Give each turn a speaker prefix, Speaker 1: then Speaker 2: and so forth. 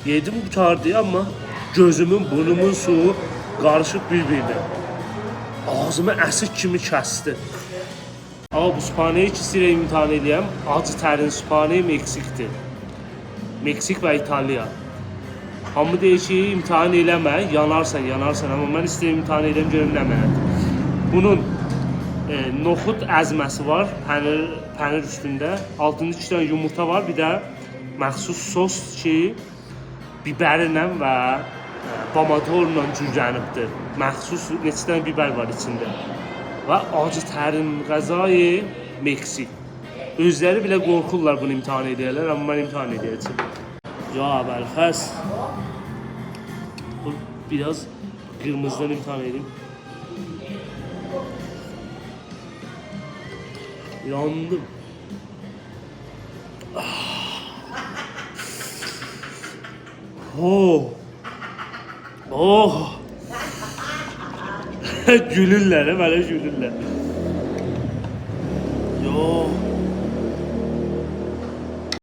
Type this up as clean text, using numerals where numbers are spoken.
Speaker 1: Yedim qurtardı amma gözümün, burnumun suyu qarışıb bir-birinə. Ağzımı əsik kimi kəsdi. Amma bu Spaniya ikisiyle imtihan edeyim. Acı tərin Spaniya, Meksikdir. Meksik və İtalya. Hamı deyir ki, imtihan eləmə, yanarsan. Amma mən istəyirəm imtihan edəm, görüm nə mənədir. Bunun noxud əzməsi var, pənir üstündə. Altında 2 dənə yumurta var, bir də məxsus sos ki, bibərlə və pomidorla cürgənibdir. Məxsus neçə dənə bibər var içində. Və acı tərin qəzayı Meksik. Özləri belə qorxurlar bunu imtihan edərlər, amma mən imtihan edəcəm. Ya Bəlxəs. Biraz qırmızıdan imtihan edeyim. Yandım. Oh. Oh. Gülürlər, mənə gülürlər. Yo.